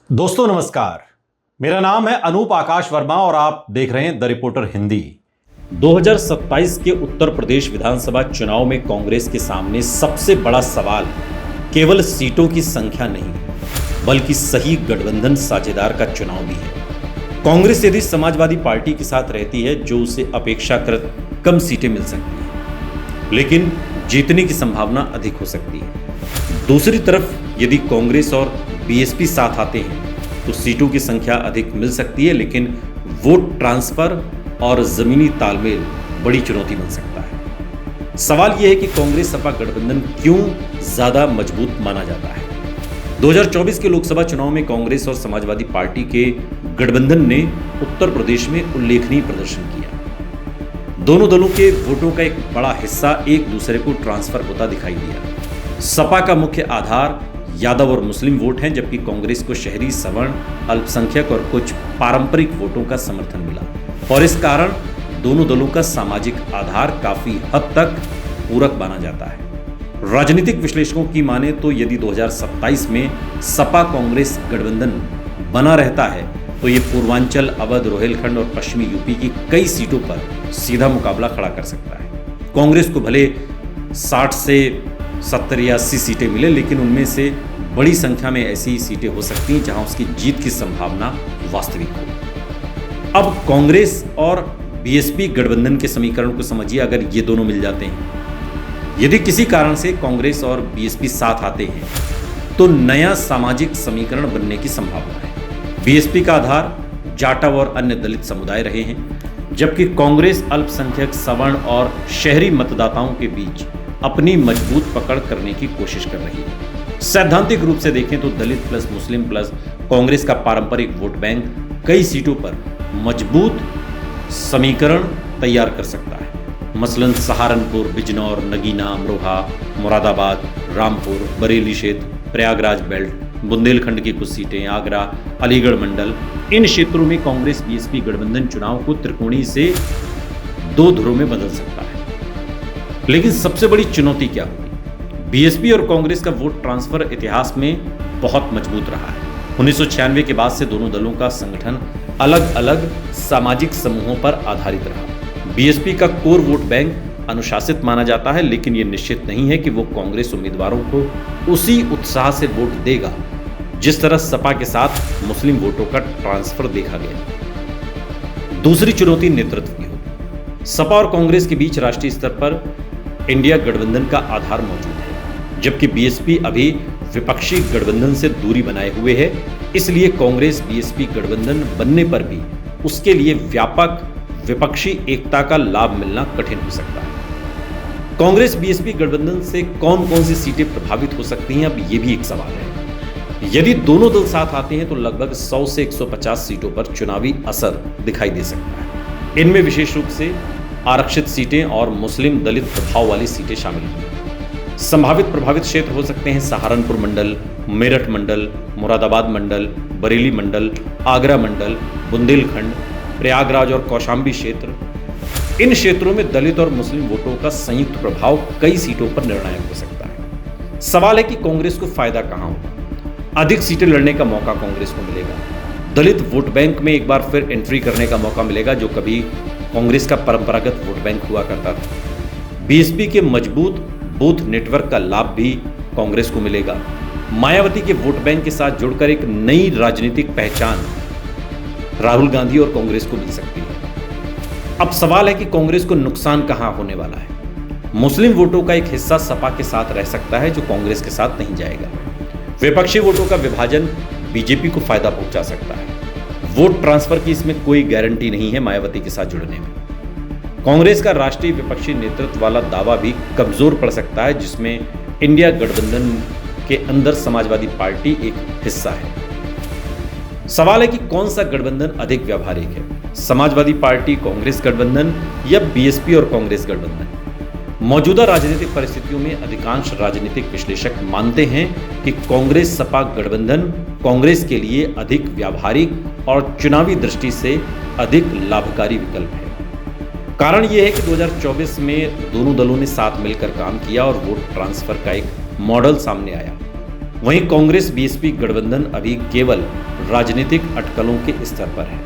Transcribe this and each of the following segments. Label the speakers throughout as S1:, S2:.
S1: दोस्तों नमस्कार। मेरा नाम है अनूप आकाश वर्मा और आप देख रहे हैं द रिपोर्टर हिंदी। 2027 के उत्तर प्रदेश विधानसभा चुनाव में कांग्रेस के सामने सबसे बड़ा सवाल केवल सीटों की संख्या नहीं बल्कि सही गठबंधन साझेदार का चुनाव भी है। कांग्रेस यदि समाजवादी पार्टी के साथ रहती है जो उसे अपेक्षाकृत कम सीटें मिल सकती हैं, लेकिन जीतने की संभावना अधिक हो सकती है। दूसरी तरफ यदि कांग्रेस और बीएसपी साथ आते हैं तो सीटों की संख्या अधिक मिल सकती है, लेकिन वोट ट्रांसफर और जमीनी तालमेल बड़ी चुनौती बन सकता है। सवाल यह है कि कांग्रेस सपा गठबंधन क्यों ज्यादा मजबूत माना जाता है। 2024 के लोकसभा चुनाव में कांग्रेस और समाजवादी पार्टी के गठबंधन ने उत्तर प्रदेश में उल्लेखनीय प्रदर्शन किया। दोनों दलों के वोटों का एक बड़ा हिस्सा एक दूसरे को ट्रांसफर होता दिखाई दिया। सपा का मुख्य आधार यादव और मुस्लिम वोट हैं, जबकि कांग्रेस को शहरी, सवर्ण, अल्पसंख्यक और कुछ पारंपरिक वोटों का समर्थन मिला और इस कारण दोनों दलों का सामाजिक आधार काफी हद तक पूरक माना जाता है। राजनीतिक विश्लेषकों की माने तो यदि 2027 में सपा कांग्रेस गठबंधन बना रहता है तो ये पूर्वांचल, अवध, रोहिलखंड और पश्चिमी यूपी की कई सीटों पर सीधा मुकाबला खड़ा कर सकता है। कांग्रेस को भले 60 से 70 या 80 सीटें मिले, लेकिन उनमें से बड़ी संख्या में ऐसी सीटें हो सकती हैं जहां उसकी जीत की संभावना वास्तविक हो। अब कांग्रेस और बीएसपी गठबंधन के समीकरण को समझिए। अगर ये दोनों मिल जाते हैं, यदि किसी कारण से कांग्रेस और बीएसपी साथ आते हैं तो नया सामाजिक समीकरण बनने की संभावना है। बीएसपी का आधार जाटव और अन्य दलित समुदाय रहे हैं, जबकि कांग्रेस अल्पसंख्यक, सवर्ण और शहरी मतदाताओं के बीच अपनी मजबूत पकड़ करने की कोशिश कर रही है। सैद्धांतिक रूप से देखें तो दलित प्लस मुस्लिम प्लस कांग्रेस का पारंपरिक वोट बैंक कई सीटों पर मजबूत समीकरण तैयार कर सकता है। मसलन सहारनपुर, बिजनौर, नगीना, अमरोहा, मुरादाबाद, रामपुर, बरेली क्षेत्र, प्रयागराज बेल्ट, बुंदेलखंड की कुछ सीटें, आगरा, अलीगढ़ मंडल, इन क्षेत्रों में कांग्रेस बीएसपी गठबंधन चुनाव को त्रिकोणीय से दो ध्रुवों में बदल सकता है। लेकिन सबसे बड़ी चुनौती क्या होगी? बीएसपी और कांग्रेस का वोट ट्रांसफर इतिहास में बहुत मजबूत रहा है। 1996 के बाद से दोनों दलों का संगठन अलग अलग सामाजिक समूहों पर आधारित रहा। बीएसपी का कोर वोट बैंक अनुशासित माना जाता है, लेकिन यह निश्चित नहीं है कि वो कांग्रेस उम्मीदवारों को उसी उत्साह से वोट देगा जिस तरह सपा के साथ मुस्लिम वोटों का ट्रांसफर देखा गया। दूसरी चुनौती नेतृत्व की होगी। सपा और कांग्रेस के बीच राष्ट्रीय स्तर पर इंडिया गठबंधन का आधार मौजूद है, जबकि बीएसपी अभी विपक्षी गठबंधन से दूरी बनाए हुए है। इसलिए कांग्रेस बीएसपी गठबंधन बनने पर भी उसके लिए व्यापक विपक्षी एकता का लाभ मिलना कठिन हो सकता है। कांग्रेस बीएसपी गठबंधन से कौन कौन सी सीटें प्रभावित हो सकती हैं, अब यह भी एक सवाल है। यदि दोनों दल साथ आते हैं तो लगभग 100 से 150 सीटों पर चुनावी असर दिखाई दे सकता है। इनमें विशेष रूप से आरक्षित सीटें और मुस्लिम दलित प्रभाव वाली सीटें शामिल हैं। संभावित प्रभावित क्षेत्र हो सकते हैं सहारनपुर मंडल, मेरठ मंडल, मुरादाबाद मंडल, बरेली मंडल, आगरा मंडल, बुंदेलखंड, प्रयागराज और कौशाम्बी क्षेत्र। इन क्षेत्रों में दलित और मुस्लिम वोटों का संयुक्त प्रभाव कई सीटों पर निर्णायक हो सकता है। सवाल है कि कांग्रेस को फायदा कहां होगा? अधिक सीटें लड़ने का मौका कांग्रेस को मिलेगा। दलित वोट बैंक में एक बार फिर एंट्री करने का मौका मिलेगा, जो कभी कांग्रेस का परंपरागत वोट बैंक हुआ करता था। बीएसपी के मजबूत बूथ नेटवर्क का लाभ भी कांग्रेस को मिलेगा। मायावती के वोट बैंक के साथ जुड़कर एक नई राजनीतिक पहचान राहुल गांधी और कांग्रेस को मिल सकती है। अब सवाल है कि कांग्रेस को नुकसान कहां होने वाला है। मुस्लिम वोटों का एक हिस्सा सपा के साथ रह सकता है, जो कांग्रेस के साथ नहीं जाएगा। विपक्षी वोटों का विभाजन बीजेपी को फायदा पहुंचा सकता है। वोट ट्रांसफर की इसमें कोई गारंटी नहीं है मायावती के साथ जुड़ने में। कांग्रेस का राष्ट्रीय विपक्षी नेतृत्व वाला दावा भी कमजोर पड़ सकता है, जिसमें इंडिया गठबंधन के अंदर समाजवादी पार्टी एक हिस्सा है। सवाल है कि कौन सा गठबंधन अधिक व्यावहारिक है, समाजवादी पार्टी कांग्रेस गठबंधन या बीएसपी और कांग्रेस गठबंधन? मौजूदा राजनीतिक परिस्थितियों में अधिकांश राजनीतिक विश्लेषक मानते हैं कि कांग्रेस सपा गठबंधन कांग्रेस के लिए अधिक व्यावहारिक और चुनावी दृष्टि से अधिक लाभकारी विकल्प है। कारण यह है कि 2024 में दोनों दलों ने साथ मिलकर काम किया और वोट ट्रांसफर का एक मॉडल सामने आया। वहीं कांग्रेस बीएसपी गठबंधन अभी केवल राजनीतिक अटकलों के स्तर पर है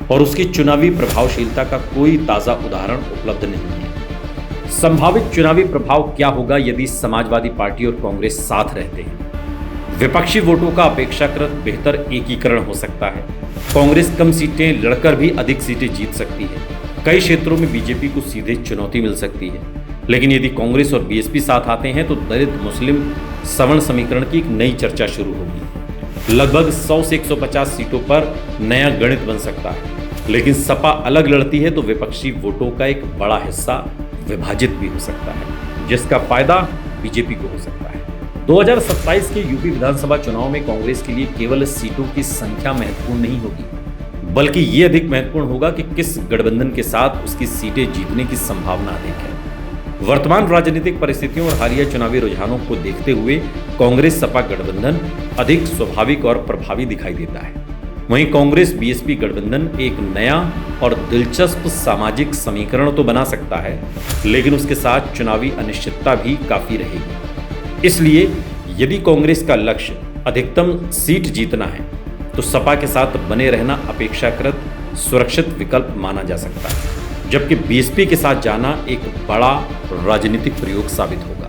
S1: और उसकी चुनावी प्रभावशीलता का कोई ताजा उदाहरण उपलब्ध नहीं है। संभावित चुनावी प्रभाव क्या होगा यदि समाजवादी पार्टी और कांग्रेस साथ रहते हैं? विपक्षी वोटों का अपेक्षाकृत बेहतर एकीकरण हो सकता है। कांग्रेस कम सीटें लड़कर भी अधिक सीटें जीत सकती है। कई क्षेत्रों में बीजेपी को सीधे चुनौती मिल सकती है। लेकिन यदि कांग्रेस और बीएसपी साथ आते हैं तो दलित मुस्लिम सवर्ण समीकरण की एक नई चर्चा शुरू होगी। लगभग 100 से 150 सीटों पर नया गणित बन सकता है। लेकिन सपा अलग लड़ती है तो विपक्षी वोटों का एक बड़ा हिस्सा विभाजित भी हो सकता है, जिसका फायदा बीजेपी को हो सकता है। 2027 के यूपी विधानसभा चुनाव में कांग्रेस के लिए केवल सीटों की संख्या महत्वपूर्ण नहीं होगी, बल्कि ये अधिक महत्वपूर्ण होगा कि किस गठबंधन के साथ उसकी सीटें जीतने की संभावना अधिक है। वर्तमान राजनीतिक परिस्थितियों और हालिया चुनावी रुझानों को देखते हुए कांग्रेस सपा गठबंधन अधिक स्वाभाविक और प्रभावी दिखाई देता है। वहीं कांग्रेस बीएसपी गठबंधन एक नया और दिलचस्प सामाजिक समीकरण तो बना सकता है, लेकिन उसके साथ चुनावी अनिश्चितता भी काफी रहेगी। इसलिए यदि कांग्रेस का लक्ष्य अधिकतम सीट जीतना है तो सपा के साथ बने रहना अपेक्षाकृत सुरक्षित विकल्प माना जा सकता है, जबकि बीएसपी के साथ जाना एक बड़ा राजनीतिक प्रयोग साबित होगा।